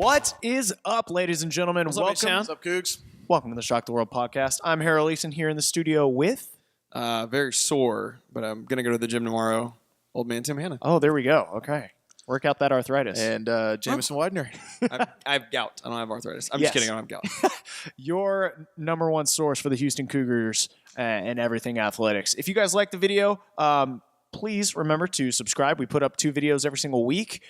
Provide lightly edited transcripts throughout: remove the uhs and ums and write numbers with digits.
What is up, ladies and gentlemen? What's up, HTOWN? What's up, Cougs? Welcome to the Shock the World podcast. I'm Harold Eason here in the studio with... Very sore, but I'm going to go to the gym tomorrow. Old man Tim Hanna. Oh, there we go. Okay. Work out that arthritis. And Jameson Widener. I have gout. I don't have arthritis. I'm Yes. just kidding. I don't have gout. Your number one source for the Houston Cougars and everything athletics. If you guys like the video, please remember to subscribe. We put up 2 videos every single week.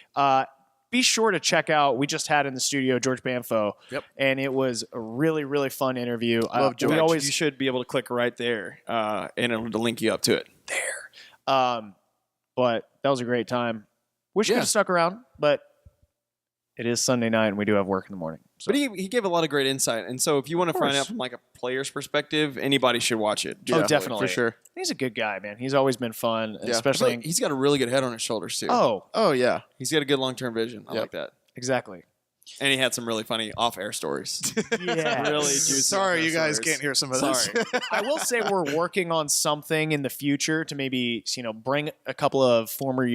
Be sure to check out, we just had in the studio George Banfo, and it was a really, really fun interview. Love George. You You should be able to click right there, and it'll link you up to it. There. But that was a great time. Wish you could have stuck around, but it is Sunday night, and we do have work in the morning. So. But he gave a lot of great insight, and so if you want to find out from like a player's perspective, anybody should watch it. Oh, definitely. For sure. He's a good guy, man. He's always been fun, Yeah. especially... He's got a really good head on his shoulders, too. Oh, yeah. He's got a good long-term vision. I like that. exactly. And he had some really funny off-air stories. Yeah. Really juicy Sorry, off-air you guys stories. can't hear some of this. Sorry. I will say we're working on something in the future to maybe, bring a couple of former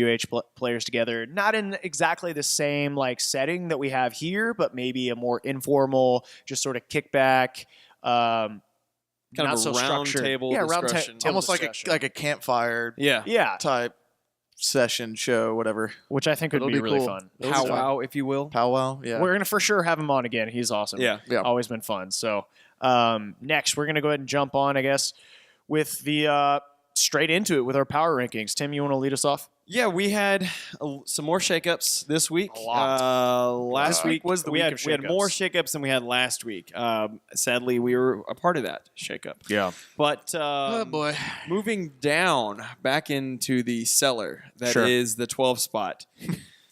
players together, not in exactly the same like setting that we have here, but maybe a more informal, just sort of kickback, Kind not of so a round structured. table discussion. Almost discussion. like a campfire Yeah, type session, show, whatever. which I think would It'll be be really cool. fun. Powwow, if you will. Powwow, yeah. We're going to for sure have him on again. He's awesome. Yeah. Always been fun. So next, we're going to go ahead and jump on, I guess, with the straight into it with our power rankings. Tim, you want to lead us off? Yeah, we had some more shakeups this week. A lot. Last week was the we week had of we had shakeups. more shakeups than we had last week. Sadly, we were a part of that shakeup. Yeah. But Oh, boy. moving down back into the cellar, that is Sure. the 12 spot.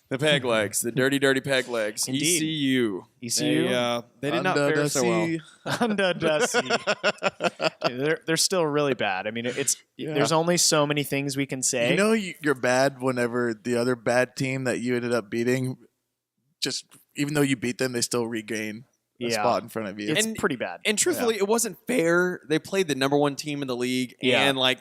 The peg legs, the dirty, dirty peg legs. Indeed. ECU. ECU? They did not fare so well. Under the sea. They're still really bad. I mean, there's only so many things we can say. You know you're bad whenever the other bad team that you ended up beating, just even though you beat them, they still regain a spot in front of you. It's And- pretty bad. And truthfully, it wasn't fair. They played the number 1 team in the league and like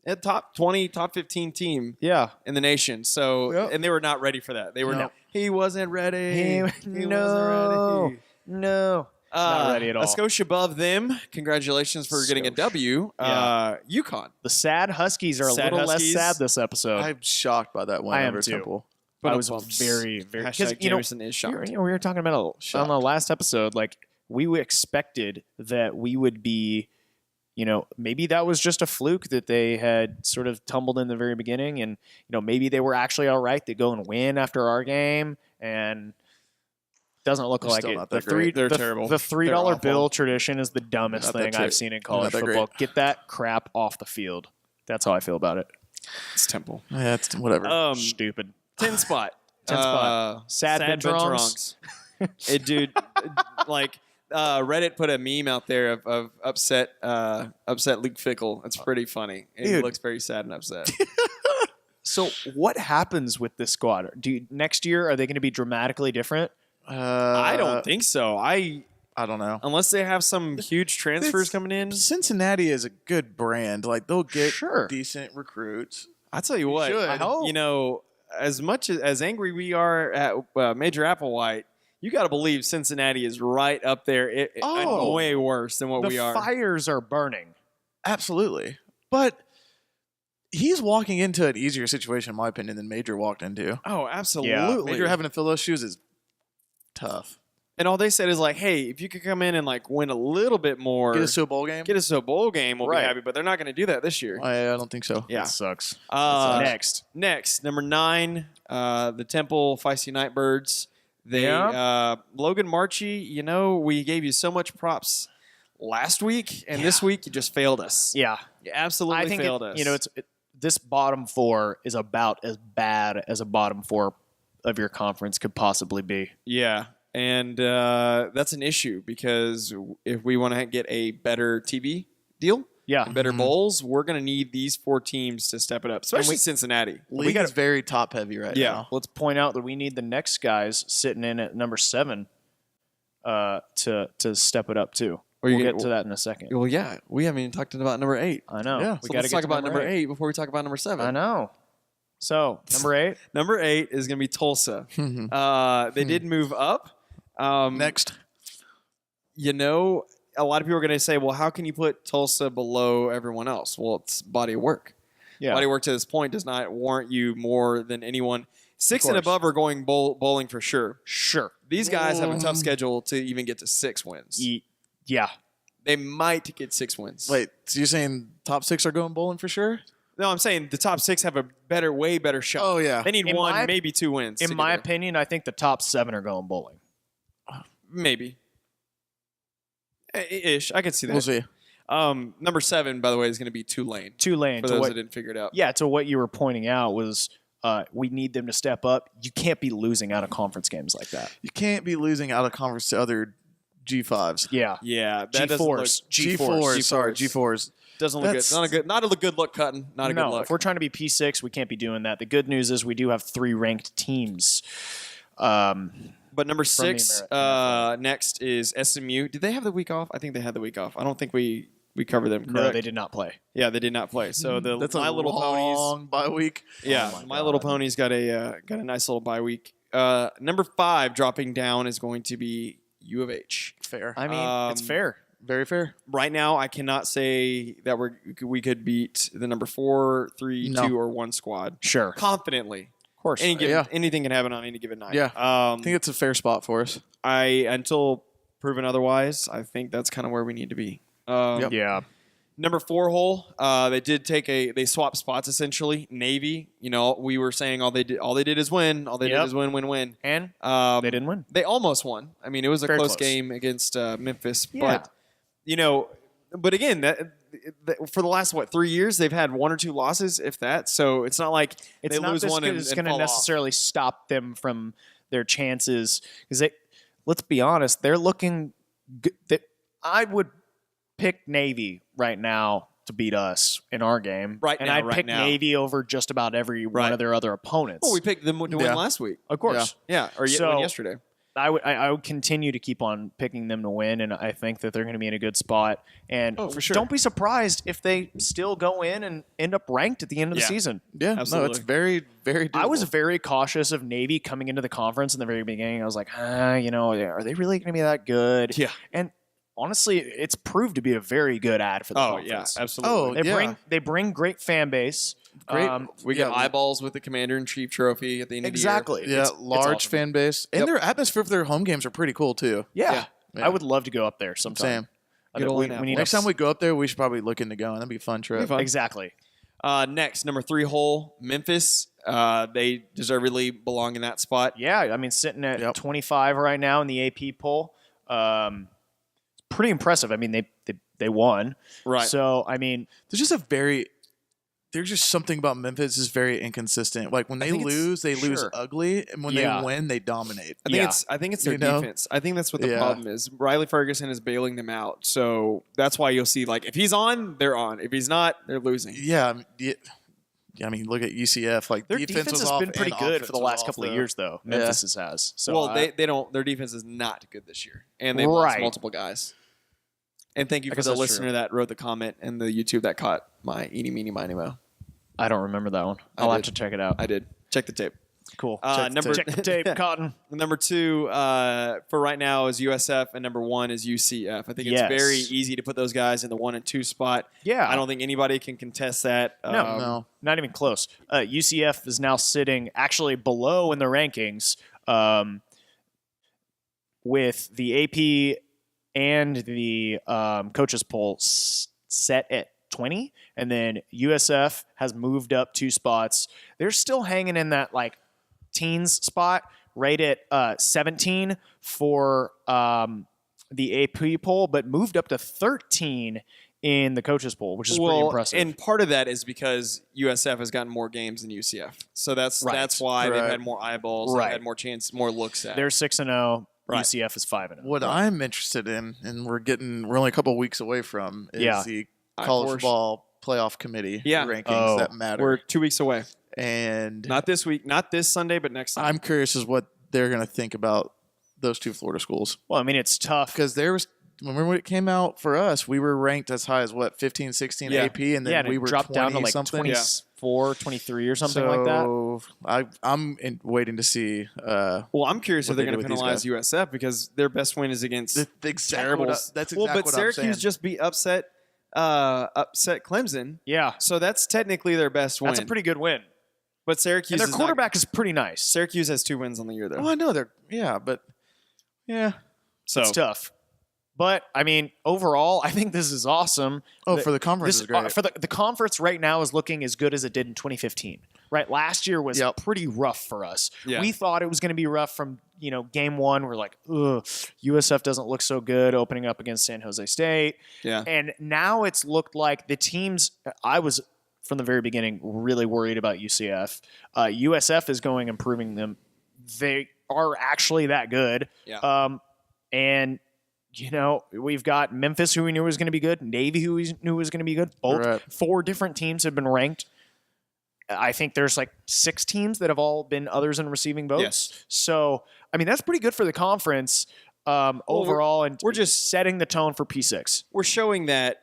a top 20, top 15 team Yeah. in the nation. So, and they were not ready for that. They were No. He wasn't ready. He wasn't No. ready. No. Not ready at all. A skosh above them. Congratulations for getting a W. Yeah. UConn. The sad Huskies are a Sad little Huskies. less sad this episode. I'm shocked by that one I am over too. Temple. I was Bumps. very, very... Hashtag Jameson is shocked. we were talking about on the last episode, like, we expected that we would be... maybe that was just a fluke that they had sort of tumbled in the very beginning, and maybe they were actually all right. They go and win after our game, and doesn't look They're like still it. not that great. They're terrible. The They're $3 awful. bill tradition is the dumbest Not that thing I've great. seen in Not college that football. great. Get that crap off the field. That's how I feel about it. It's Temple. Yeah, it's whatever. Stupid. 10 spot. 10 spot. Sad Benterongs. Dude, Reddit put a meme out there of upset Luke Fickle. It's pretty funny. He Dude. looks very sad and upset. So what happens with this squad? Next year, are they going to be dramatically different? I don't think so. I don't know. Unless they have some huge transfers coming in. Cincinnati is a good brand. Like they'll get Sure. decent recruits. I tell you what, should. I hope. As much as angry we are at Major Applewhite, you got to believe Cincinnati is right up there, and way worse than what The we are. fires are burning. Absolutely. But he's walking into an easier situation, in my opinion, than Major walked into. Oh, absolutely. Major having to fill those shoes is tough. And all they said is like, hey, if you could come in and like win a little bit more, Get us to a bowl game? get us to a bowl game, we'll Right. be happy. But they're not going to do that this year. I don't think so. Yeah. That sucks. Next, number 9, the Temple Feisty Nightbirds. Logan Marchie, we gave you so much props last week, and this week you just failed us. Yeah. You absolutely I think failed us. this bottom 4 is about as bad as a bottom 4 of your conference could possibly be. Yeah, and that's an issue because if we want to get a better TV deal, Yeah. and better bowls, we're going to need these 4 teams to step it up, especially Cincinnati. League is very top heavy right now. Let's point out that we need the next guys sitting in at number 7 to step it up too. We'll get to that in a second. Well, yeah, we haven't even talked about number 8. I know. Yeah. We So got to let's get talk to about number 8 before we talk about number 7. I know. So, number 8? Number 8 is going to be Tulsa. They did move up. Next. You know, a lot of people are going to say, well, how can you put Tulsa below everyone else? Well, it's body of work. Yeah. Body of work to this point does not warrant you more than anyone. 6 and course. above are going bowling for sure. Sure. These guys have a tough schedule to even get to 6 wins. Yeah. They might get 6 wins. Wait, so you're saying top 6 are going bowling for sure? No, I'm saying the top 6 have a way better shot. Oh, yeah. They need In one, my- maybe 2 wins. In to my get there. opinion, I think the top 7 are going bowling. Maybe. Ish. I could see that. We'll see. Number 7, by the way, is going to be Tulane. Tulane. For To those what, that didn't figure it out. yeah, to what you were pointing out was we need them to step up. You can't be losing out of conference games like that. You can't be losing out of conference to other G5s. Yeah. Yeah. That doesn't look, G4s. G4s. Sorry, G4s. doesn't look good. That's- Not a good look, Cutton. Not a good No, look. if we're trying to be P6, we can't be doing that. The good news is we do have 3 ranked teams. But number the 6 next is SMU. Did they have the week off? I think they had the week off. I don't think we covered them. Correct? No, they did not play. Yeah, they did not play. So the That's My a Little long bye week. Ponies. Yeah, Oh my My God. Little Ponies got a nice little bye week. Number 5 dropping down is going to be U of H. Fair. I mean, it's fair. Very fair. Right now, I cannot say that we could beat the number 4, 3, No. 2, or 1 squad Sure. confidently. Of course. Anything can happen on any given night. Yeah. I think it's a fair spot for us. Until proven otherwise, I think that's kind of where we need to be. Yep. Yeah. Number 4 hole, they swapped spots essentially. Navy, we were saying all they did is win. All they did Yep. is win. And They didn't win. They almost won. I mean, it was a Very close close. game against Memphis, Yeah. but again, that for the last 3 years they've had 1 or 2 losses, if that. So it's not like It's they not lose this one good and it's going to fall off. necessarily stop them from their chances because let's be honest, they're looking good. I would pick Navy right now to beat us in our game. Right and now, I'd right pick now. Navy over just about every one Right. of their other opponents. Well, we picked them to win Yeah. last week. of course. Yeah, or So- win yesterday. I would continue to keep on picking them to win, and I think that they're going to be in a good spot. And for sure. don't be surprised if they still go in and end up ranked at the end of the Yeah. season. Yeah. No, Absolutely. it's very, very doable. I was very cautious of Navy coming into the conference in the very beginning. I was like, are they really going to be that good? Yeah. And honestly, it's proved to be a very good ad for the Oh yeah, conference. absolutely. They bring great fan base. Great. We get Yeah. eyeballs with the Commander-in-Chief trophy at the end Exactly. Yeah, It's large awesome. fan base. And Yep. their atmosphere for their home games are pretty cool, too. Yeah. Yeah. I would love to go up there sometime. Same. I Good think old we Indianapolis. need Next a- time we go up there, we should probably look into going. That'd be a fun trip. fun. Exactly. Next, number 3 hole, Memphis. They deservedly belong in that spot. Yeah, I mean, sitting at Yep. 25 right now in the AP poll, pretty impressive. I mean, they won. Right. So, I mean, There's just something about Memphis is very inconsistent. Like when they think it's- lose, they lose sure. ugly, and when Yeah. they win, they dominate. I think it's their You know? defense. I think that's what the Yeah. problem is. Riley Ferguson is bailing them out. So that's why you'll see, like, if he's on, they're on. If he's not, they're losing. Yeah, I mean, look at UCF. Like their defense was has off been pretty and good offense for the was last off, couple of though. years, though. Yeah. Memphis has. So Well, they don't. Their defense is not good this year, and they lost Right. multiple guys. And thank you I for guess the that's listener true. that wrote the comment and the YouTube that caught my eeny, meeny, miny, mo. I don't remember that one. I I'll have did. to check it out. I did. Check the tape. Cool. Check Check the tape, Cotton. Number 2 for right now is USF, and number 1 is UCF. I think it's Yes. very easy to put those guys in the 1 and 2 spot. Yeah. I don't think anybody can contest that. No. Not even close. UCF is now sitting actually below in the rankings with the AP and the coaches poll set at 20, and then USF has moved up 2 spots. They're still hanging in that like teens spot, right at 17 for the AP poll, but moved up to 13 in the coaches poll, which is pretty impressive. And part of that is because USF has gotten more games than UCF, so that's Right. why they've Right. had more eyeballs, Right. they've had more chance, more looks at. They're 6-0. Right. UCF is 5-0. What I'm interested in, and we're only a couple weeks away from, is Yeah. the Of college course. football playoff committee Yeah. rankings Oh. that matter. We're 2 weeks away. And Not this week, not this Sunday, but next Sunday. I'm curious as what they're going to think about those 2 Florida schools. Well, I mean, it's tough. Because remember when it came out for us, we were ranked as high as 15, 16 Yeah. AP, and then Yeah, and we it were dropped down to 20 like something. 20, 24, 23 or something like that. I'm waiting to see. Well, I'm curious if what they're they going do to with these penalize USF because their best win is against terrible. That's exactly But what Syracuse I'm saying. just beat upset Clemson. Yeah. So that's technically their best win. That's a pretty good win. But Syracuse And their is quarterback is pretty nice. Syracuse has 2 wins on the year though. Oh, I know but yeah. So It's tough. But, I mean, overall, I think this is awesome. Oh, for the conference This is great. for the conference right now is looking as good as it did in 2015. Right, last year was pretty rough for us. Yeah. We thought it was going to be rough from game one. We're like, ugh, USF doesn't look so good opening up against San Jose State. yeah. And now it's looked like the teams. I was from the very beginning really worried about UCF. USF is improving them. They are actually that good. Yeah. And we've got Memphis, who we knew was going to be good, Navy, who we knew was going to be good. Both Right. 4 different teams have been ranked. I think there's like 6 teams that have all been others in receiving votes. Yes. So, I mean, that's pretty good for the conference overall. And we're just setting the tone for P6. We're showing that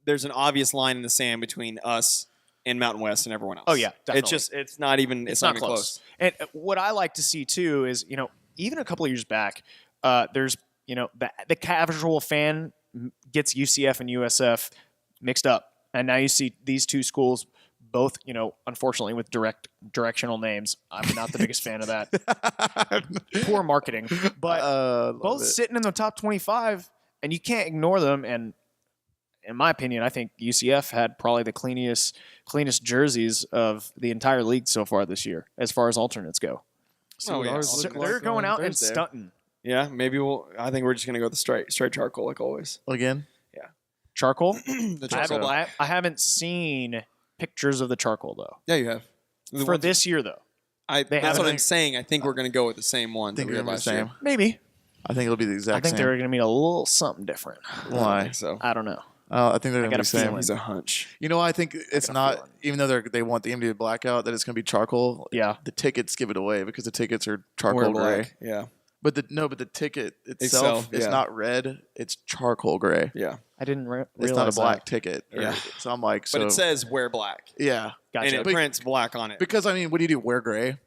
there's an obvious line in the sand between us and Mountain West and everyone else. Oh, yeah, definitely. It's not even not even close. And what I like to see, too, is, even a couple of years back, there's, the casual fan gets UCF and USF mixed up. And now you see these 2 schools both, unfortunately with directional names. I'm not the biggest fan of that. Poor marketing. But both sitting in the top 25, and you can't ignore them. And in my opinion, I think UCF had probably the cleanest jerseys of the entire league so far this year, as far as alternates go. Yeah. So they're going out and stunting. Yeah, maybe I think we're just gonna go with the straight charcoal like always. Again. Charcoal? The charcoal black. I haven't seen pictures of the charcoal, though. Yeah, you have. For this year, though. That's haven't- what I'm saying. I think we're gonna go with the same one. I think that we they're had the last year. same. Maybe. I think it'll be the I exact think same. they're going to be a little something different. Why? So I don't know. I think they're going to got be a the same. feeling. it's a hunch. You know, I think it's got a not, feeling. even though they want the game to be blackout, that it's going to be charcoal. Yeah. The tickets give it away because the tickets are charcoal gray. Yeah. But the ticket itself is yeah. not red. It's charcoal gray. Yeah. I didn't realize It's not a black that. ticket. Yeah. So I'm like, But it says wear black. yeah. Gotcha. And it prints black on it. Because, I mean, what do you do? Wear gray?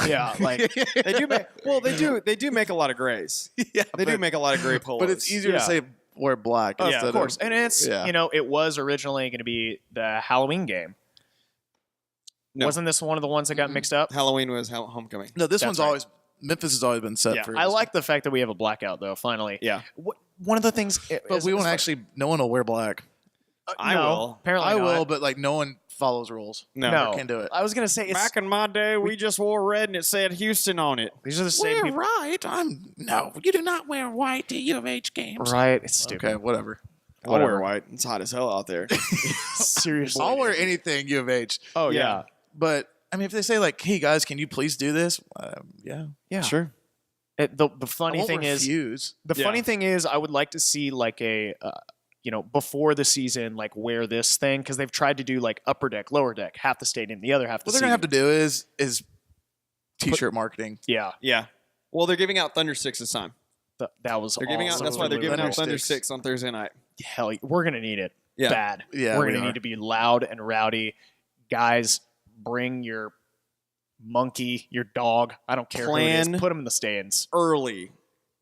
Yeah, like They do make a lot of grays. Yeah. They do make a lot lot of gray polos. But it's easier Yeah. to say wear black yeah, instead of course. And it's yeah. it was originally going to be the Halloween game. No. Wasn't this one of the ones that got mixed up? Homecoming. No, this That's one's right. always Memphis has always been set Yeah, for. I like the fact that we have a blackout though. Finally, Yeah. One of the things, but we won't actually. No one will wear black. I no, will. Apparently, I not. will, but like no one follows rules. No, Can't do it. I was gonna say it's, Back in my day, we just wore red and it said Houston on it. these are the same people, right. No, you do not wear white to U of H games. right? It's stupid. Okay, whatever. I'll wear white. It's hot as hell out there. Seriously. I'll wear anything U of H. Oh Yeah. yeah. But I mean, if they say like, "Hey guys, can you please do this?" Yeah. Yeah. Sure. The I funny won't thing is, refuse. the Yeah. funny thing is, I would like to see like a, before the season, like wear this thing because they've tried to do like upper deck, lower deck, half the stadium, the other half the What they're gonna have to stadium. do is t-shirt marketing. Yeah, Yeah. Well, they're giving out Thunder 6 this time. that was. They're giving out. awesome. That's why they're giving out Thunder Thunder 6. 6 on Thursday night. Hell, we're gonna need it. Yeah. Bad. Yeah, we're we gonna are. need to be loud and rowdy, guys. Bring your monkey, your dog. I don't care who it Plan- is. Put them in the stands. Early.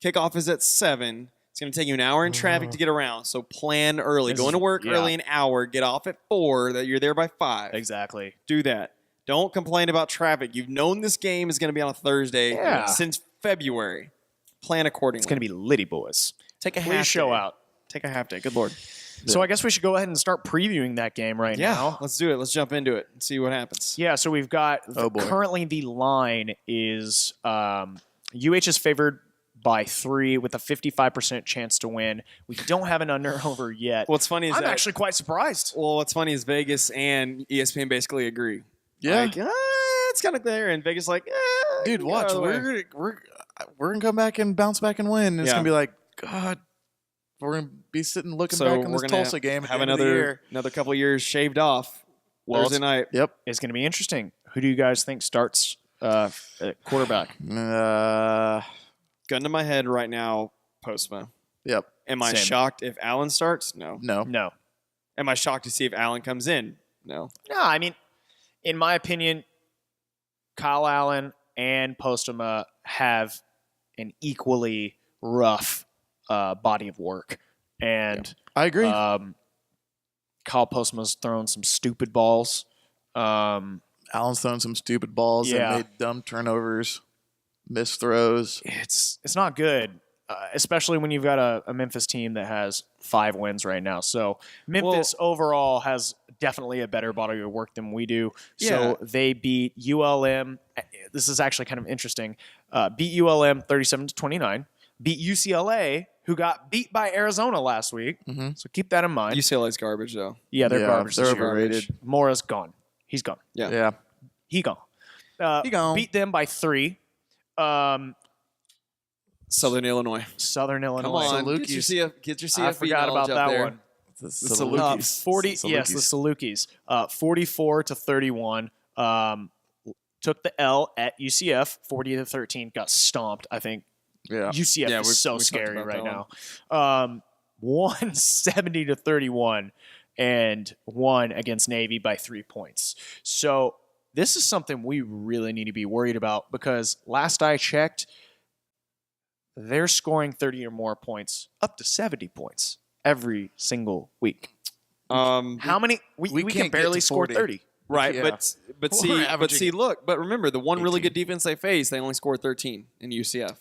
Kickoff is at 7. It's going to take you an hour in traffic to get around. So plan early. This Go is- into work yeah. early an hour. Get off at 4. That you're there by 5. Exactly. Do that. Don't complain about traffic. You've known this game is going to be on a Thursday Yeah. since February. Plan accordingly. It's gonna be litty boys. take a Please half show day. out. Take a half day. Good Lord. So I guess we should go ahead and start previewing that game right Yeah. now. Let's do it. Let's jump into it and see what happens. Yeah, so we've got Oh, boy. currently the line is UH is favored by 3 with a 55% chance to win. We don't have an under over yet. What's funny is I'm that actually quite surprised. well, what's funny is Vegas and ESPN basically agree. Yeah. Like, it's kind of there, and Vegas like, Dude, go watch. out of the way. We're gonna come back and bounce back and win. And It's Yeah. gonna be like, God, we're gonna be sitting looking So back on we're this gonna Tulsa game. At have the end of the year. another couple of years shaved off. Well, Thursday night. Yep. It's going to be interesting. Who do you guys think starts at quarterback? Gun to my head right now, Postma. Yep. Am I Same. shocked if Allen starts? No. No. No. Am I shocked to see if Allen comes in? No. No, I mean, in my opinion, Kyle Allen and Postema have an equally rough body of work. And I agree. Kyle Postema's thrown some stupid balls. Allen's thrown some stupid balls and made dumb turnovers, missed throws. It's not good, especially when you've got a Memphis team that has 5 wins right now. So Memphis overall has definitely a better body of work than we do. So they beat ULM. This is actually kind of interesting. Beat ULM 37-29. Beat UCLA, who got beat by Arizona last week. Mm-hmm. So keep that in mind. UCLA's garbage, though. Yeah, they're garbage. They're overrated. Mora's gone. He's gone. Yeah. He gone. He gone. Beat them by 3. Southern Illinois. Southern Illinois. Come on, Salukis. Get your CFB I forgot about that there. one. The Salukis. 40. Salukis. Yes, the Salukis. 44-31. Took the L at UCF. 40-13. Got stomped. I think Yeah. UCF is so scary right now. Won 70-31 and won against Navy by 3 points. So this is something we really need to be worried about because last I checked, they're scoring 30 or more points, up to 70 points every single week. How many? We can can't barely get to score 40. 30. Right, Yeah. but see, look, but remember the one really good defense they faced, they only scored 13 in UCF.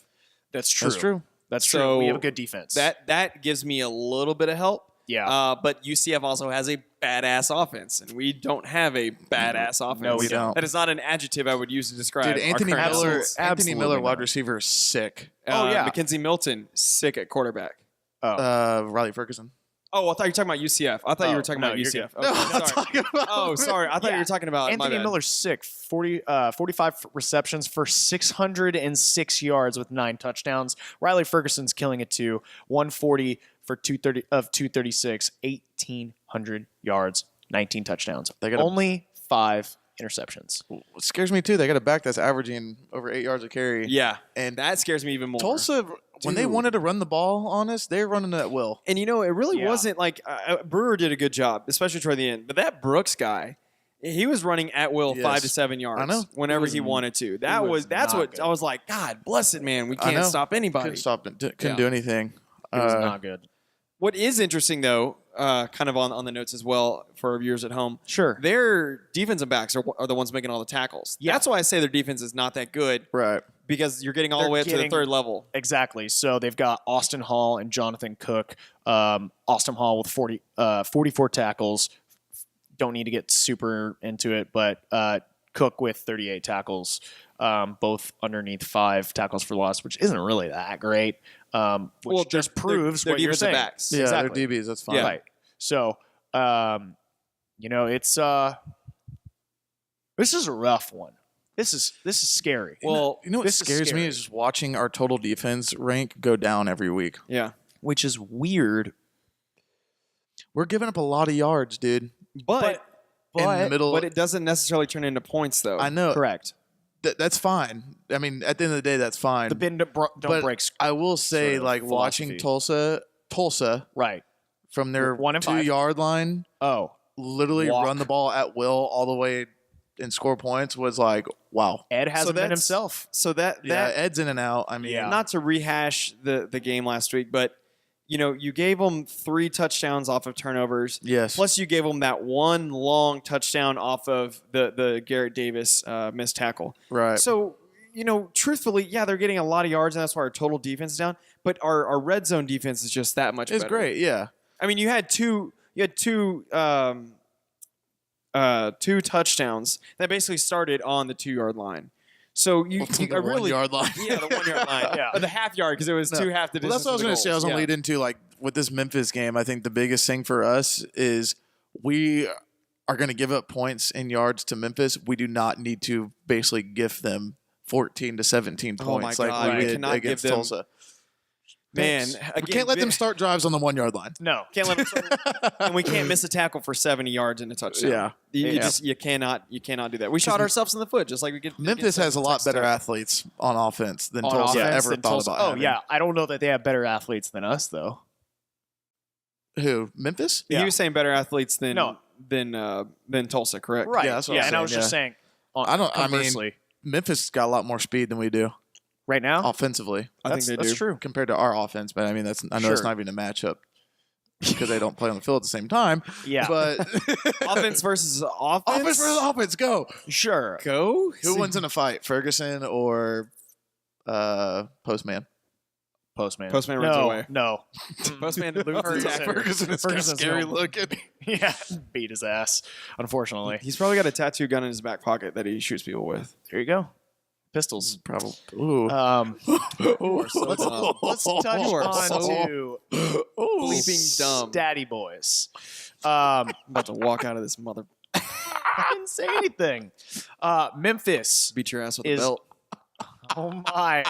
That's true. That's true. So we have a good defense. That gives me a little bit of help. Yeah. But UCF also has a badass offense, and we don't have a badass offense. No, we don't. That is not an adjutive I would use to describe. Dude, our Anthony current Miller, offense. Anthony Miller, Absolutely wide not. receiver, is sick. Mackenzie Milton, sick at quarterback. Riley Ferguson. Oh, I thought you were talking about UCF. I thought you were talking no, about you're UCF. good. Okay, No, I'm sorry. talking about. Oh, sorry. I thought you were talking about Anthony my bad. Miller's sick. 45 receptions for 606 yards with 9 touchdowns. Riley Ferguson's killing it too. 140 for 236, 1,800 yards, 19 touchdowns. They got only 5 interceptions. What scares me too. They got a back that's averaging over 8 yards a carry. Yeah, and that scares me even more. Tulsa, when they wanted to run the ball on us, they're running it at will. And it really wasn't like Brewer did a good job, especially toward the end. But that Brooks guy, he was running at will 5 to 7 yards. I know. Whenever he wanted to. That's what good. I was like. God bless it, man. We can't stop anybody. Couldn't stop it. Couldn't do anything. It was not good. What is interesting though, kind of on the notes as well for our viewers at home. Sure. Their defensive backs are the ones making all the tackles. Yeah. That's why I say their defense is not that good. Right. Because you're getting all the They're way up to the getting- third level. Exactly. So they've got Austin Hall and Jonathan Cook. Austin Hall with 44 tackles. Don't need to get super into it, but Cook with 38 tackles, both underneath 5 tackles for loss, which isn't really that great. Which just proves they're what you're defensive saying. backs. Yeah, Exactly. they're DBs. That's fine. Yeah. Right. So, it's this is a rough one. This is scary. Well, You know what This is scares me scary. is just watching our total defense rank go down every week. yeah. Which is weird. We're giving up a lot of yards, dude. But in the middle, it doesn't necessarily turn into points though. I know. Correct. That's fine. I mean, at the end of the day, that's fine. The bend don't but break. I will say, sort of like watching philosophy. Tulsa Right. from their 1 and 5. 2-yard line, Oh, literally Walk. run the ball at will all the way and score points was like, wow. Ed hasn't been that's- himself. So that Yeah, Ed's in and out. I mean, Yeah. not to rehash the game last week, but you gave them 3 touchdowns off of turnovers. yes. Plus, you gave them that one long touchdown off of the Garrett Davis missed tackle. right. So, truthfully, yeah, they're getting a lot of yards, and that's why our total defense is down. But our red zone defense is just that much It's better. great. Yeah. I mean, you had two touchdowns that basically started on the 2-yard line. So you The I really 1-yard line. yeah, the 1-yard line, Yeah. or the half yard because it was No. two half the Well, distance. that's what I was going to say. I was going to lead into, like, with this Memphis game, I think the biggest thing for us is we are going to give up points and yards to Memphis. We do not need to basically gift them 14 to 17 Oh my points like God, we we did cannot give against them- Tulsa. Man, We can't let them start drives on the 1-yard line. No. Can't let them and we can't miss a tackle for 70 yards in a touchdown. Yeah. You cannot do that. We shot ourselves in the foot just like we get. Memphis has a lot better athletes on offense than On Tulsa offense ever than thought Tulsa. about. Oh, having. yeah. I don't know that they have better athletes than us, though. Who? Memphis? Yeah. He was saying better athletes than No. than Tulsa, correct? Right. Yeah, that's what I'm and I was saying, just saying. Conversely, Memphis got a lot more speed than we do right now, offensively I think they that's do. true. compared to our offense. But I mean, I know it's not even a matchup because they don't play on the field at the same time. Yeah. But Offense versus offense. offense versus offense, go. Sure. Go. Who wins in a fight, Ferguson or Postman? Postman. Postman runs away. No. Postman loses Ferguson. tackle. Ferguson is Ferguson's scary home. looking. Yeah. Beat his ass. Unfortunately. He's probably got a tattoo gun in his back pocket that he shoots people with. There you go. Pistols. Probably. Ooh. Let's touch You are on so to bleeping dumb. Statty Boys. I'm about to walk out of this mother. I didn't say anything. Memphis. Beat your ass with a Is- belt. Oh my.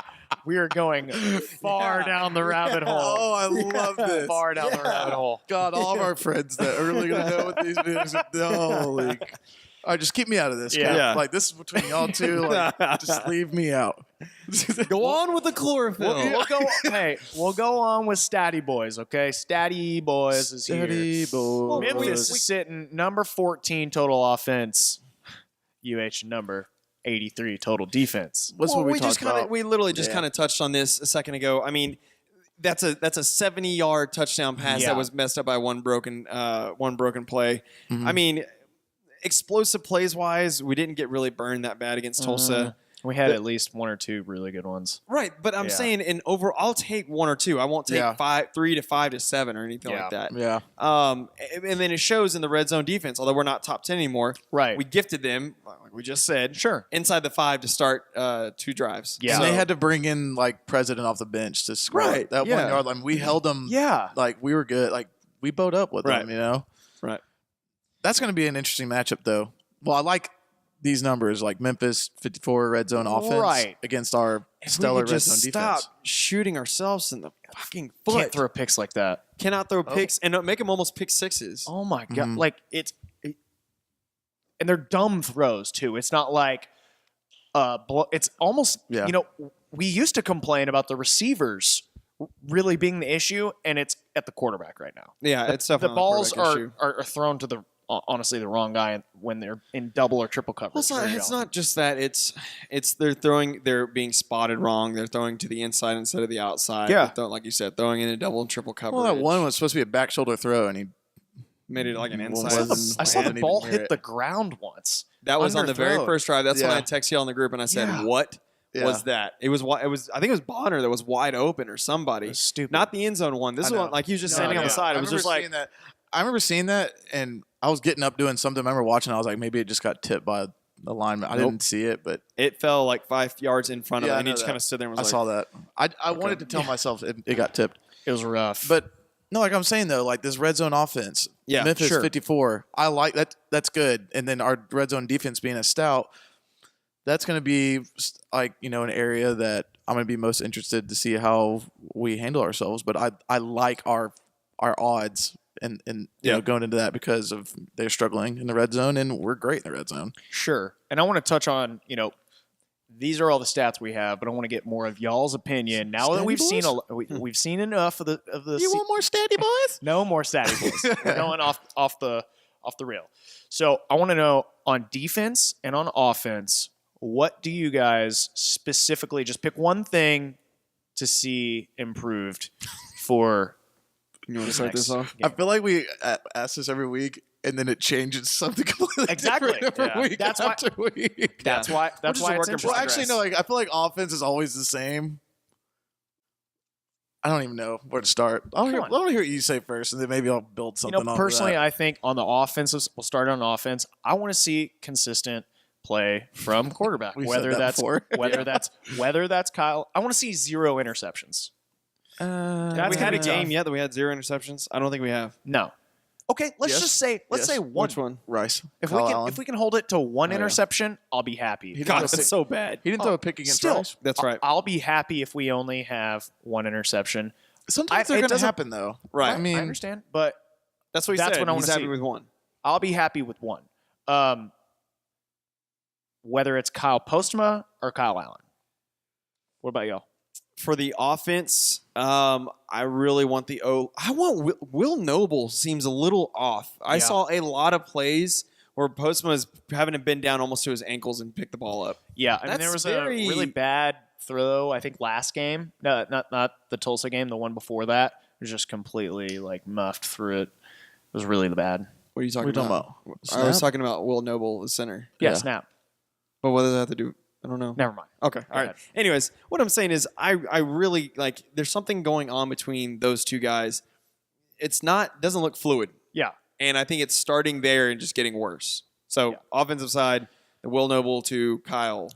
We are going far down the rabbit hole. Oh, I love this. Far down the rabbit hole. God, all of our friends that are really going to know what these videos are. Holy. All right, just keep me out of this. Yeah. Cap. Yeah. Like, this is between y'all two. Like, just leave me out. Go on with the chlorophyll. We'll go on with Statty Boys, okay? Statty Boys is here. Steady boy. Memphis is sitting number 14 total offense. UH number 83 total defense. What's what we talked about? We literally just Yeah. kind of touched on this a second ago. I mean, that's a 70-yard touchdown pass Yeah. that was messed up by one broken play. I mean, explosive plays wise, we didn't get really burned that bad against Tulsa. We had at least one or two really good ones. Right, but I'm Yeah. saying in over, I'll take one or two. I won't take Yeah. 3 to 5 to 7 or anything Yeah. like that. Yeah. And then it shows in the red zone defense. Although we're not top 10 anymore, Right. we gifted them, like we just said, Sure. inside the 5 to start 2 drives. Yeah. And So- they had to bring in, like, President off the bench to score. Right, That yeah. 1 yard line. We held them. Yeah. Like, we were good. Like, we bowed up with Right. them, you know? Right. That's going to be an interesting matchup, though. Well, I like these numbers, like Memphis 54 red zone offense Right. against our If stellar we could red just zone stop defense. shooting ourselves in the fucking foot. Can't throw picks like that. Cannot throw picks and make them almost pick sixes. Oh my god! Like and they're dumb throws too. It's not like it's almost Yeah. we used to complain about the receivers really being the issue, and it's at the quarterback right now. Yeah, it's The definitely balls a quarterback issue. are thrown to the honestly the wrong guy when they're in double or triple coverage. Well, it's not just that. It's they're being spotted wrong. They're throwing to the inside instead of the outside. Yeah. They're like you said, throwing in a double and triple coverage. Well, that one was supposed to be a back shoulder throw, and he made it like an Well, inside. wasn't- I saw the didn't ball even hear hit it. the ground once. That was on the very underthrown. first drive. That's when Yeah. I texted you on the group and I said, Yeah. "What Yeah. was that?" It was. I think it was Bonner that was wide open or somebody. It was stupid. Not the end zone one. This I is one know. like he was just No, standing on the yeah. side. It was just like I remember seeing that, and I was getting up doing something. I remember watching. I was like, maybe it just got tipped by the lineman. I Nope. didn't see it, but it fell like 5 yards in front of Yeah, him, I and he know just that. kind of stood there and was I like, saw that. I wanted to tell myself it got tipped, It was rough. but no, like I'm saying though, like this red zone offense, Yeah, Memphis sure. 54. I like that. That's good. And then our red zone defense being a stout, that's going to be like an area that I'm going to be most interested to see how we handle ourselves. But I like our odds and going into that because of they're struggling in the red zone and we're great in the red zone. Sure. And I want to touch on, these are all the stats we have, but I want to get more of y'all's opinion. Now that Statty we've seen boys? we've seen enough of the You want more steady boys? no more statty boys. We're going off the rail. So I want to know on defense and on offense, what do you guys specifically just pick one thing to see improved for "You want to start this off?" I feel like we ask this every week, and then it changes something completely Exactly. different every Yeah. week That's why- after week. That's why just a it's work in interesting. Well, actually, no. Like I feel like offense is always the same. I don't even know where to start. I want Come on. to hear what you say first, and then maybe I'll build something. off of Personally, that. I think on the offensive, we'll start on offense. I want to see consistent play from quarterback. We've whether said that that's before. whether that's Kyle. I want to see 0 interceptions. Have That's we gonna had a be game tough. yet that we had 0 interceptions? I don't think we have. No. Okay, let's Yes. just say Yes. one. Which one? Rice. If Kyle we can Allen. if we can hold it to one Oh, yeah. interception, I'll be happy. He God, didn't that's so bad. he didn't throw a pick against Still, Rice. That's right. I'll be happy if we only have one interception. Sometimes it they're going to doesn't- happen though. Right. I mean, I understand, but That's what he That's said. what I wanna He's happy see. with one. I'll be happy with one. Whether it's Kyle Postma or Kyle Allen. What about y'all? For the offense, I really want the I want Will Noble seems a little off. I saw a lot of plays where Postma was having to bend down almost to his ankles and pick the ball up. Yeah, I mean, there was a really bad throw, I think, last game. No, not the Tulsa game, the one before that. It was just completely, like, muffed through it. It was really bad. What are you talking about? Snap? I was talking about Will Noble, the center. Yeah, snap. But what does that have to do? I don't know. Never mind. Okay. All right. Anyways, what I'm saying is I really, like, there's something going on between those two guys. It's not, doesn't look fluid. Yeah. And I think it's starting there and just getting worse. So, offensive side, the Will Noble to Kyle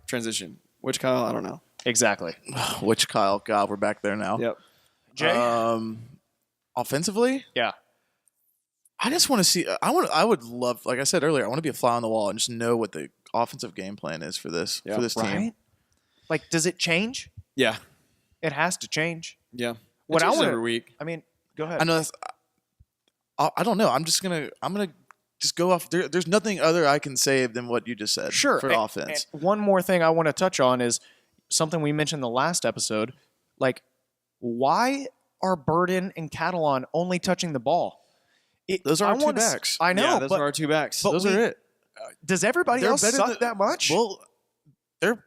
transition. Which Kyle? I don't know. Exactly. Which Kyle? God, we're back there now. Yep. Jay? Offensively? Yeah. I just want to see. I would love, like I said earlier, I want to be a fly on the wall and just know what the offensive game plan is for this team. Like, does it change? Yeah. It has to change. Yeah. What I want every week. I mean, go ahead. I know. I don't know. I'm gonna just go off. There's nothing other I can say than what you just said. Sure. For offense. And one more thing I want to touch on is something we mentioned in the last episode. Like, why are Burden and Catalan only touching the ball? Those are our two backs. I know. Yeah, those are our two backs. Those are it. Does everybody else suck that much? Well, they're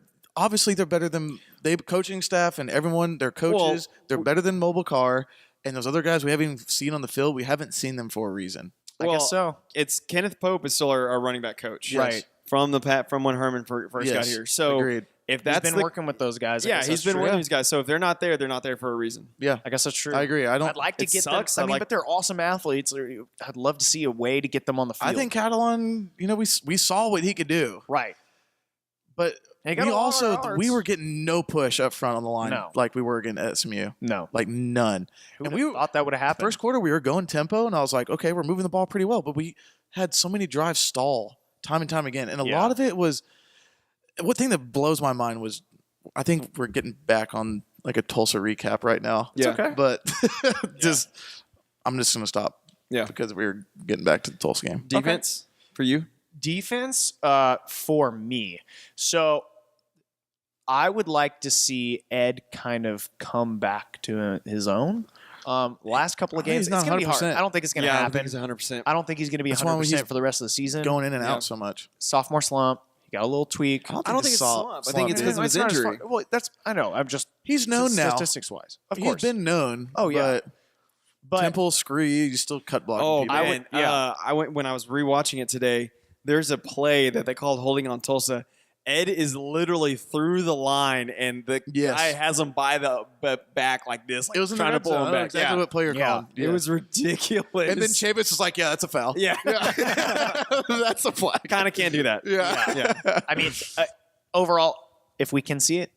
better than coaching staff and everyone. They're coaches. They're better than Mobile Carr and those other guys we haven't even seen on the field. We haven't seen them for a reason. I guess so. It's Kenneth Pope is still our running back coach, right? From when Herman first got here. So agreed. If that's he's been working with those guys, he's been working with these guys. So if they're not there for a reason. Yeah, I guess that's true. I agree. I'd like to get sucks. them. I mean, but they're awesome athletes. I'd love to see a way to get them on the field. I think Catalan, we saw what he could do. Right. But we were getting no push up front on the line like we were against SMU. No. Like none. And we thought that would have happened. First quarter, we were going tempo, and I was like, okay, we're moving the ball pretty well. But we had so many drives stall time and time again. And a lot of it was – one thing that blows my mind was I think we're getting back on like a Tulsa recap right now. Yeah. It's okay. But I'm just going to stop. Yeah. Because we were getting back to the Tulsa game. Defense for you? Defense for me. So I would like to see Ed kind of come back to his own. Last couple of games, it's going to be hard. I don't think it's going to happen. I don't think he's 100%. I don't think he's going to be 100% for the rest of the season. Going in and out so much. Sophomore slump. He got a little tweak. I don't think it's slump. I think it's because of his injury. Well, I know. I'm just he's known now statistics wise. Of course, he's been known. Oh yeah. But Temple, screw you still cut blocking people. I went when I was rewatching it today. There's a play that they called holding on Tulsa. Ed is literally through the line, and the guy has him by the back like this. Like, it was trying to pull him back. Exactly what player called. It was ridiculous. And then Chavis was like, "Yeah, that's a foul. Yeah, that's a flag. Kind of can't do that. Yeah. I mean, overall, if we can see it,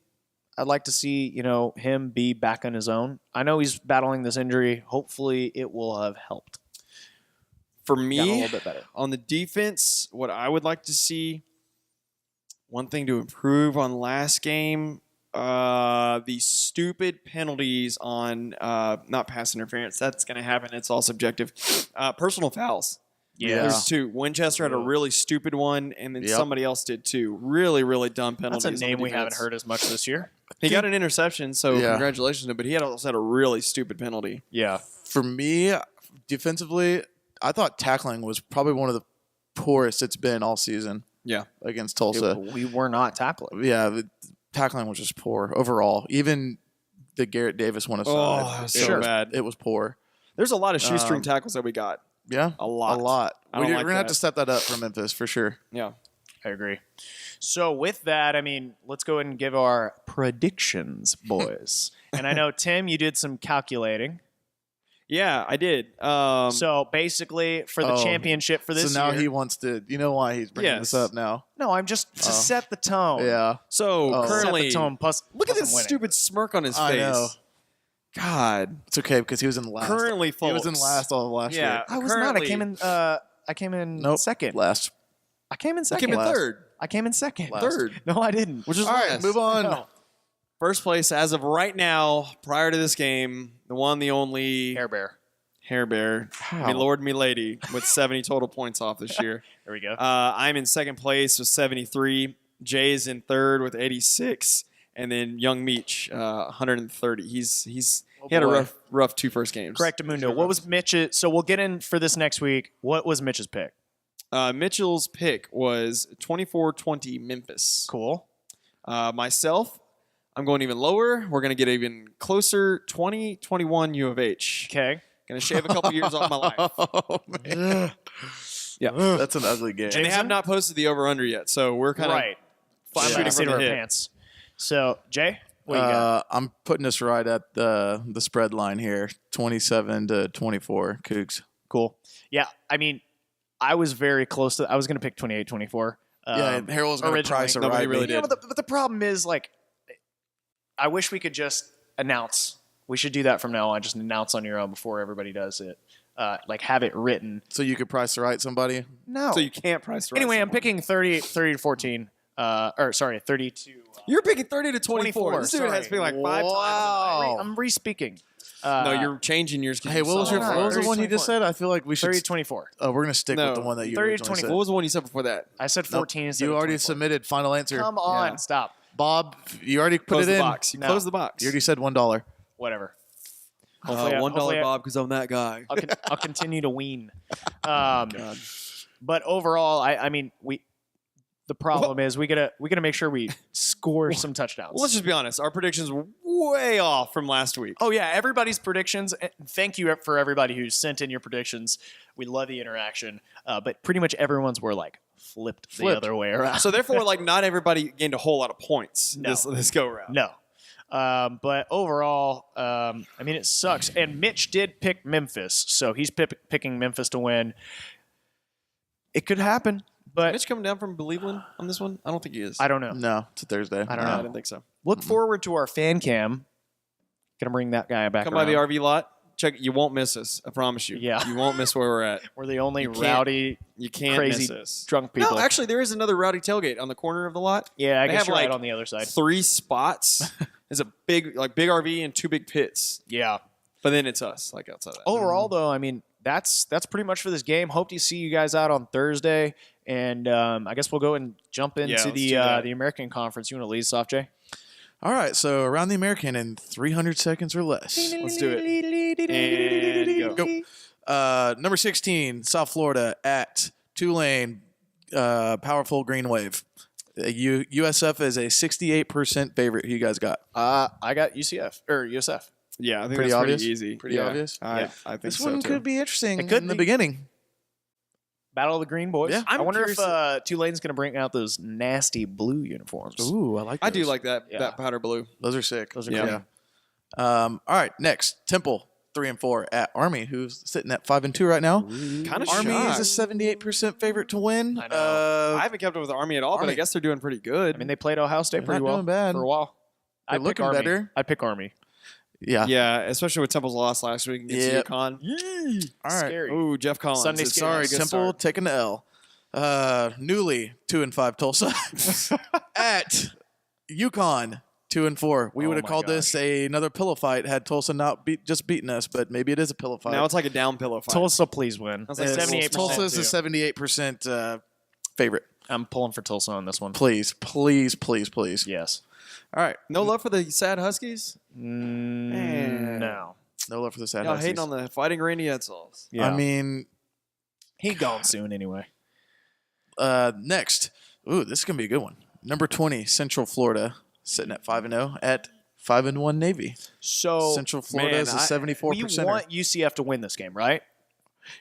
I'd like to see him be back on his own. I know he's battling this injury. Hopefully, it will have helped. For me, a little bit better on the defense. What I would like to see. One thing to improve on last game, the stupid penalties on not pass interference. That's going to happen. It's all subjective. Personal fouls. Yeah. There's two. Winchester had a really stupid one, and then somebody else did too. Really, really dumb penalties. That's a name we haven't heard as much this year. He got an interception, so congratulations to him, but he also had a really stupid penalty. Yeah. For me, defensively, I thought tackling was probably one of the poorest it's been all season. Yeah, against Tulsa. We were not tackling. Yeah, the tackling was just poor overall. Even the Garrett Davis one aside. Oh, it was so bad. It was poor. There's a lot of shoestring tackles that we got. Yeah, a lot. We're going to have to step that up for Memphis for sure. Yeah, I agree. So with that, I mean, let's go ahead and give our predictions, boys. And I know, Tim, you did some calculating. Yeah, I did. So basically, for the championship for this year. So now he wants to. You know why he's bringing this up now? No, I'm just to set the tone. Yeah. So currently, set the tone. Plus, look at this stupid smirk on his face. I know. God, it's okay because he was in last. Currently, folks, he was in last all of last year. I was not. I came in second. Last. I came in second. I came in third. I came in second. Third. No, I didn't. Which is all right. Move on. No. First place as of right now, prior to this game, the one, the only Hair Bear, me lord, me lady, with 70 total points off this year. There we go. I'm in second place with 73. Jay's in third with 86. and then Young Meech 130. He had boy. a rough 2 first games. Correct, Amundo. What was Mitch's? So we'll get in for this next week. What was Mitch's pick? Mitchell's pick was 24-20 Memphis. Cool. Myself, I'm going even lower. We're going to get even closer. 20-21 U of H. Okay. Going to shave a couple years off my life. Oh, man. Yeah. That's an ugly game. And they have not posted the over-under yet, so we're kind of Right. shooting Seat from of the our hip. pants. So Jay, what do you got? I'm putting us right at the spread line here, 27-24 Cougs. Cool. Yeah, I mean, I was very close to. I was going to pick 28-24. Yeah, and Harold was going to originally. price it Nobody right. really me. did. Yeah, but the problem is, like, I wish we could just announce. We should do that from now on. Just announce on your own before everybody does it. Like, have it written. So you could price the right somebody. No. So you can't price the right Anyway, I'm someone. picking 30 to 14. Or sorry, 30 to. You're picking 30 to 24. This dude has to pick like 5 times. Wow. I'm re-speaking. No, you're changing yours. 'cause Hey, you what was saw your it. no, what was the 30 one you just 24. said? I feel like we should. 30 to 24. Oh, we're gonna stick No, with the one that you 30 to originally 24. said. What was the one you said before that? I said 14 instead You of already 24. submitted final answer. Come on, Yeah. stop. Bob. You already put Close it the in. box. You No. close the box. You already said $1. Whatever. Hopefully I- $1 hopefully I- Bob because I'm that guy. I'll continue to wean. But overall, I mean, the problem is we gotta make sure we score some touchdowns. Well, let's just be honest. Our predictions were way off from last week. Oh yeah, everybody's predictions. Thank you for everybody who sent in your predictions. We love the interaction. But pretty much everyone's were like flipped the other way around. So therefore, like, not everybody gained a whole lot of points No. this go round. No. But overall, I mean, it sucks. And Mitch did pick Memphis, so he's picking Memphis to win. It could happen, but Mitch coming down from Cleveland on this one? I don't think he is. I don't know. No, it's a Thursday. I don't No, know. I didn't think so. Look forward to our fan cam. Gonna bring that guy back Come around. by the RV lot. Check. You won't miss us. I promise you. Yeah. You won't miss where we're at. We're the only You can't- rowdy, You can't crazy, miss us. drunk people. No, actually, there is another rowdy tailgate on the corner of the lot. yeah, I they guess have, you're right like, on the other side. 3 spots. There's a big RV and 2 big pits. Yeah. But then it's us, like outside of that. Overall, though, I mean, that's pretty much for this game. Hope to see you guys out on Thursday, and I guess we'll go and jump into let's do that. the American Conference. You want to lead us off, Jay? All right, so around the American in 300 seconds or less. Let's do it. And go. Number 16, South Florida at Tulane, powerful green wave. USF is a 68% favorite. Who you guys got? I got UCF or USF. Yeah, I think Pretty that's obvious? pretty easy. Pretty Yeah. obvious? I think This so one too. could be interesting It could in the be. beginning. Battle of the Green Boys. Yeah. I I'm wonder if curious- Tulane's going to bring out those nasty blue uniforms. Ooh, I like. I do those. like that Yeah. that powder blue. Those are sick. Those are Yeah. cool. All right, next Temple 3-4 at Army, who's sitting at 5-2 right now. Kind of Army shocked. is a 78% favorite to win. I know. I haven't kept up with the Army at all, but Army. I guess they're doing pretty good. I mean, they played Ohio State They're pretty not well doing bad. for a while. They're I'd pick looking Army. better. I'd pick Army. Yeah. yeah, especially with Temple's loss last week against Yep. UConn. All right. Scary. Ooh, Jeff Collins. Sunday It's skate. Sorry, good Temple start. taking the L. Newly 2-5 Tulsa at UConn 2-4. We Oh would have my called this another pillow fight had Tulsa not just beaten us, but maybe it is a pillow fight. Now it's like a down pillow fight. Tulsa, please win. That's like 78%. Tulsa is too. a 78% favorite. I'm pulling for Tulsa on this one. Please, please, please, please. Yes. All right. No love for the sad Huskies? No. No love for the sad Y'all Huskies. hating on the fighting Randy Edsall's. Yeah. I mean, he gone soon anyway. next. Ooh, this is going to be a good one. Number 20, Central Florida, sitting at 5-0 at 5-1 Navy. So Central Florida is a 74%. we want UCF to win this game, right?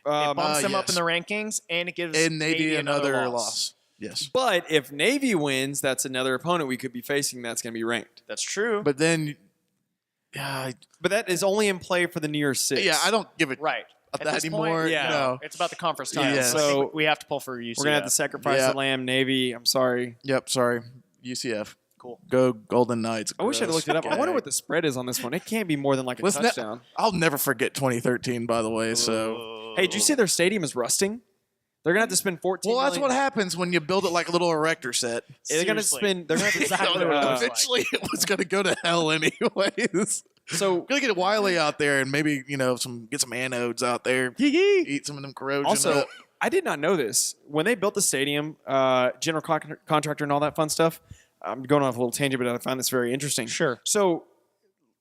It bumps them up in yes. the rankings, and it gives And Navy another loss. loss. Yes. But if Navy wins, that's another opponent we could be facing that's going to be ranked. That's true. But then, yeah, But that is only in play for the New Year's Six. I don't give it right. At that this anymore. point, yeah. No. It's about the conference title. Yes. So So we have to pull for UCF. We're going to have to sacrifice Yeah. the lamb, Navy. I'm sorry. Yep, sorry. UCF. Cool. Go Golden Knights. I wish I'd Gross. looked it up. I Okay. wonder what the spread is on this one. It can't be more than like a Listen, touchdown. I'll never forget 2013, by the way. So, Hey, did you see their stadium is rusting? They're going to have to spend 14 well, that's million. what happens when you build it like a little erector set. They're going to Seriously. spend. They're going to have to Exactly what it was. Eventually, it was going to go to hell anyways. So Gonna get Wiley out there and maybe get some anodes out there. Eat some of them corrosion. also, up. I did not know this. When they built the stadium, general contractor and all that fun stuff, I'm going off a little tangent, but I find this very interesting. Sure. So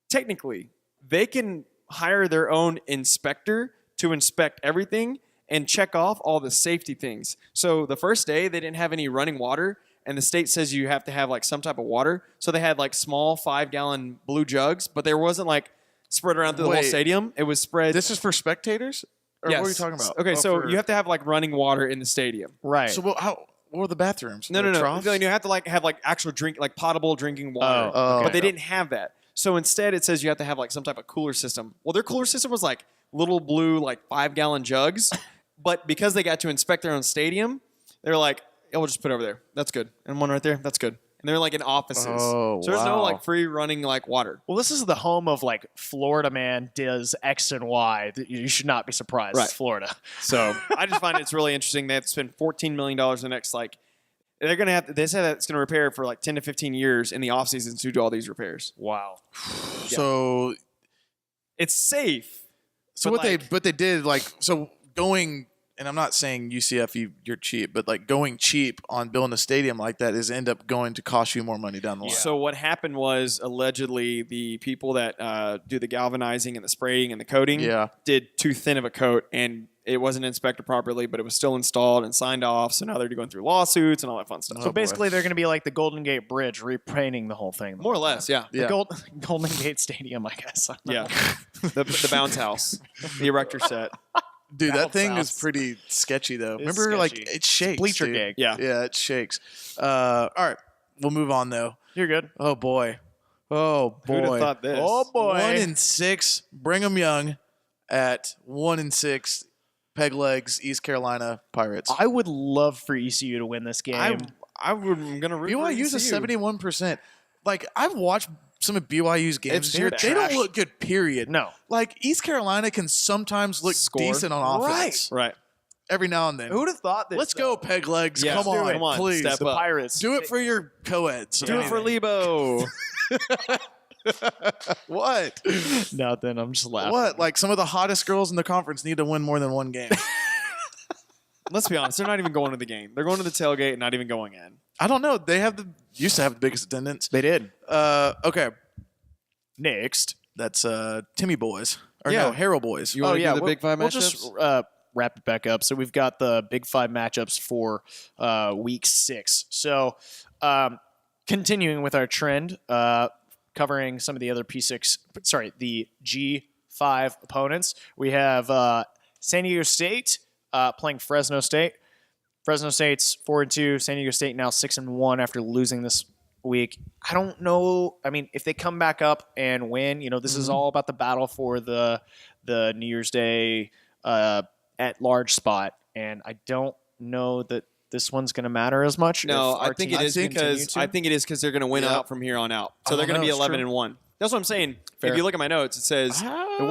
technically, they can hire their own inspector to inspect everything and check off all the safety things. So the first day, they didn't have any running water, and the state says you have to have like some type of water. So they had like small 5-gallon blue jugs, but there wasn't like spread around through the whole stadium. It was spread. This is for spectators? Or Yes. what are you talking about? Okay, so for- you have to have like running water in the stadium. Right. So what were the bathrooms? No. Troughs? You have to like have like actual potable drinking water. Oh, But they okay. didn't have that. So instead, it says you have to have like some type of cooler system. Well, their cooler system was like little blue, like 5-gallon jugs. But because they got to inspect their own stadium, they're like, "Yeah, we'll just put it over there. That's good." And one right there, that's good. And they're like in offices. Oh, so there's no wow. like free running like water. Well, this is the home of like Florida man does X and Y. You should not be surprised. Right. It's Florida. So I just find it's really interesting. They have to spend $14 million the next they're gonna have. They said that it's gonna repair for like 10 to 15 years in the off season to do all these repairs. Wow. So It's safe. So But what they did going, and I'm not saying UCF you're cheap, but like going cheap on building a stadium like that is end up going to cost you more money down the line. So what happened was allegedly the people that do the galvanizing and the spraying and the coating did too thin of a coat, and it wasn't inspected properly, but it was still installed and signed off. So now they're going through lawsuits and all that fun stuff. So basically, they're going to be like the Golden Gate Bridge, repainting the whole thing. More or less, yeah. The Golden Gate Stadium, I guess. Yeah. the bounce house, the erector set. Dude, that Bounce thing house. is pretty sketchy though. It's Remember, like sketchy. it shakes. Bleacher dude. gig. Yeah. Yeah, it shakes. All right, we'll move on though. You're good. Oh boy. Oh Who'd have boy. thought this? Oh boy. 1-6. Brigham Young at 1-6. Peg legs. East Carolina Pirates. I would love for ECU to win this game. I'm gonna root for BYU's a ECU. 71%. Like I've watched some of BYU's games It's this year. They trash. don't look good. Period. No. Like East Carolina can sometimes look Score. decent on offense. Right. Every now and then. Who would have thought this? Let's go, Peg legs. Yeah, come, let's do on, it. Come on, please. step The up. Pirates. Do it for your co-eds. Do it for Lebo. What? Nothing. I'm just laughing. What? Like some of the hottest girls in the conference need to win more than one game. Let's be honest. They're not even going to the game. They're going to the tailgate and not even going in. I don't know. They used to have the biggest attendance. They did. Okay. Next. That's Timmy boys. Or Yeah. no, Harrow boys. You want to do the Big Five we'll matchups? just wrap it back up. So we've got the Big Five matchups for Week 6. So continuing with our trend, covering some of the other the G5 opponents. We have San Diego State playing Fresno State. Fresno State's 4-2. San Diego State now 6-1 after losing this week. I don't know. I mean, if they come back up and win, this is all about the battle for the New Year's Day at large spot, and I don't know that this one's going to matter as much. No, if our I think teams it is continue because to. I think it is because they're going to win out from here on out. So they're going to be it's 11-1. That's what I'm saying. Fair. If you look at my notes, it says the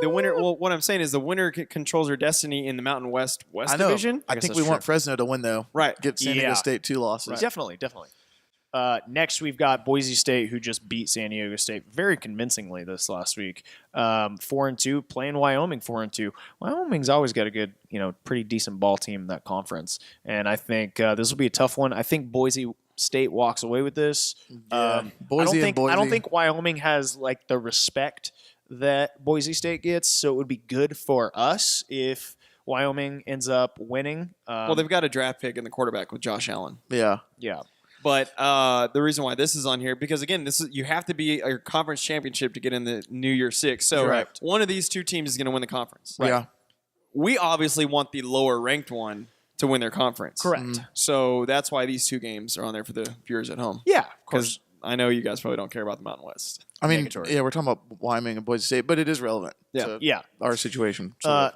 winner. Well, what I'm saying is the winner controls their destiny in the Mountain West I know. division. I think we want Fresno to win, though. Right. Give San Diego Yeah. State 2 losses. Definitely. Next, we've got Boise State, who just beat San Diego State very convincingly this last week. 4-2, playing Wyoming 4-2. Wyoming's always got a good, pretty decent ball team in that conference, and I think this will be a tough one. I think Boise State walks away with this. Boise and Boise. I don't think Wyoming has like the respect that Boise State gets, so it would be good for us if Wyoming ends up winning. Well, they've got a draft pick in the quarterback with Josh Allen. Yeah. Yeah. But the reason why this is on here, because again, you have to be a conference championship to get in the New Year Six. So Correct. one of these two teams is going to win the conference. Yeah. We obviously want the lower ranked one to win their conference. Correct. So that's why these two games are on there for the viewers at home. Yeah, of course. Because I know you guys probably don't care about the Mountain West. I mean, Negatory. yeah, we're talking about Wyoming and Boise State, but it is relevant to Yeah. our situation. So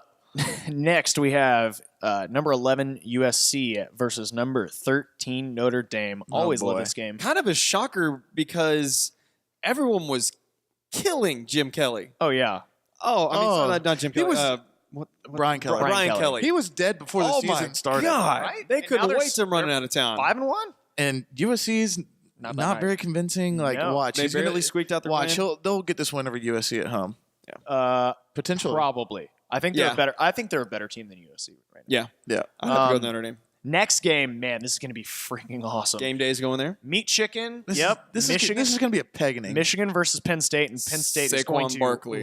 Next, we have number 11 USC versus number 13 Notre Dame. Always love boy. this game. Kind of a shocker because everyone was killing Jim Kelly. Oh yeah, Oh, I mean, Oh. not Jim He Kelly. was- Brian Kelly. Brian Kelly. Kelly. He was dead before the Oh season my started. God. Right? They And couldn't now they're wait to run they're out of town. 5-1. And USC's Not not, that very convincing. Like, No. watch. They he's gonna- barely squeaked out their Watch. win. They'll get this win over USC at home. Potentially. Probably. I think they're Yeah. better. I think they're a better team than USC right now. Yeah. Yeah. I'd have to go with Notre Dame. Next game, man, this is going to be freaking awesome. Game day is going there. Meat chicken. This Yep. This Michigan. is going to be a pegging. Michigan versus Penn State, and Penn State is going to. Barkley.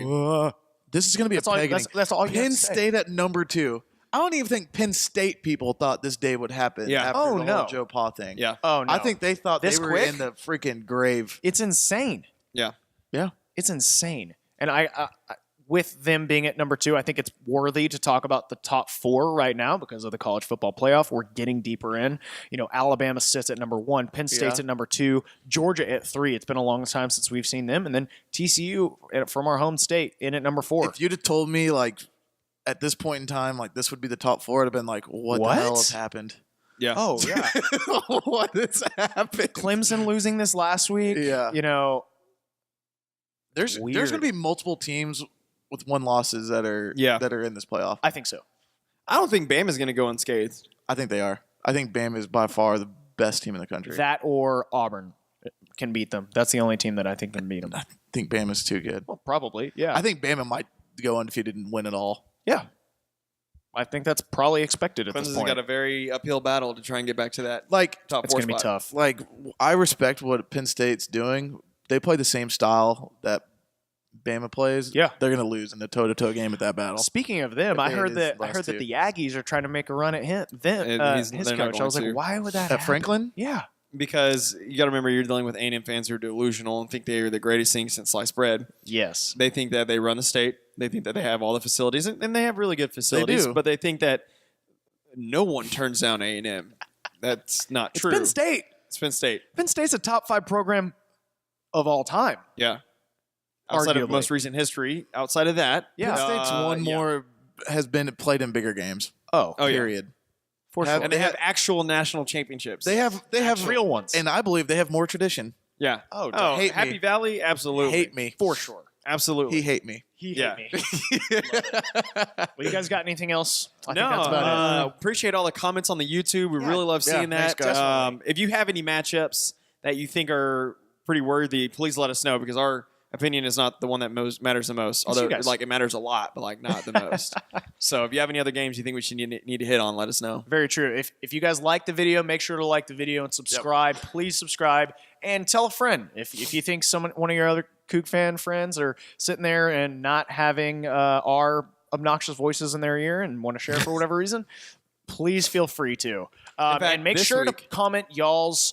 This is going to be That's a all. pegging. That's all. You have Penn to say. State at number 2. I don't even think Penn State people thought this day would happen. Yeah. After Oh, the no. whole Joe Pa thing. Yeah. Oh no! I think they thought This they were quick? in the freaking grave. it's insane. Yeah. Yeah. It's insane. And I with them being at number 2, I think it's worthy to talk about the top 4 right now because of the college football playoff. We're getting deeper in. Alabama sits at number 1, Penn State's at number 2, Georgia at 3. It's been a long time since we've seen them, and then TCU from our home state in at number 4. If you'd have told me at this point in time, this would be the top 4, I'd have been like, what? The hell has happened? Yeah. Oh yeah, What has happened? Clemson losing this last week. Yeah. There's Weird. going to be multiple teams with 1 losses that are in this playoff. I think so. I don't think Bama's going to go unscathed. I think they are. I think Bama is by far the best team in the country. That or Auburn can beat them. That's the only team that I think can beat them. I think Bama's too good. Well, probably. Yeah. I think Bama might go undefeated and win it all. Yeah. I think that's probably expected at this Clemson's point. got a very uphill battle to try and get back to that top It's 4 going to be spot. tough. I respect what Penn State's doing. They play the same style that Bama plays. Yeah. They're going to lose in the toe-to-toe game at that battle. Speaking of them, I heard that the Aggies are trying to make a run at him. His they're not coach. I was going like, to. why would that At happen? Franklin? Yeah. Because you got to remember, you're dealing with A&M fans who are delusional and think they are the greatest thing since sliced bread. Yes. They think that they run the state. They think that they have all the facilities, and they have really good facilities. do. But they think that no one turns down A&M. That's not true. It's Penn State. It's Penn State. Penn State's a top 5 program of all time. Yeah. Outside of Arguably. most recent history, outside of that, Yeah. Penn State's more has been played in bigger games. Oh, Oh, yeah. Period. for Have- sure. and they have actual national championships. They have real ones. and I believe they have more tradition. yeah. Oh, hate Happy me. Valley, absolutely, Hate me. for sure. absolutely. He hate me. He Yeah. hate me. Well, you guys got anything else? I No, think that's about it. appreciate all the comments on the YouTube. We really love seeing thanks, that. guys. If you have any matchups that you think are pretty worthy, please let us know because our opinion is not the one that matters the most. Although you guys. it matters a lot, but not the most. So if you have any other games you think we should need to hit on, let us know. Very true. If you guys like the video, make sure to like the video and subscribe. Please subscribe and tell a friend. If you think one of your other Coug fan friends are sitting there and not having our obnoxious voices in their ear and want to share for whatever reason, please feel free to. fact, And make this sure week- to comment y'all's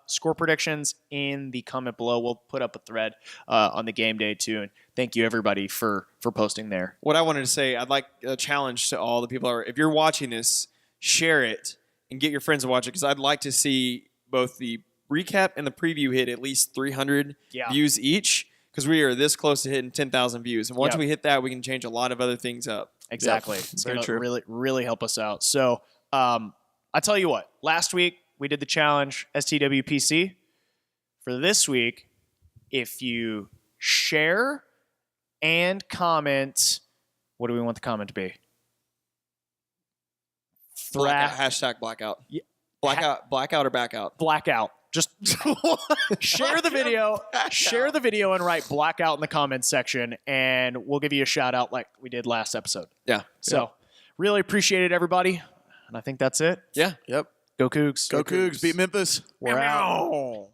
score predictions in the comment below. We'll put up a thread on the game day too. And thank you everybody for posting there. What I wanted to say, I'd like a challenge to all the people. If you're watching this, share it and get your friends to watch it because I'd like to see both the recap and the preview hit at least 300 views each because we are this close to hitting 10,000 views. And once Yep. we hit that, we can change a lot of other things up. Exactly. Yep. It's Very going to true. really, really help us out. So I tell you what, last week we did the challenge STWPC. For this week, if you share and comment, what do we want the comment to be? Hashtag blackout. Yeah. Blackout or back out. Blackout. Just share the video. Share the video and write blackout in the comments section, and we'll give you a shout out like we did last episode. Yeah. So really appreciate it, everybody. And I think that's it. Yeah. Yep. Go Cougs. Go Cougs. Beat Memphis. We're out.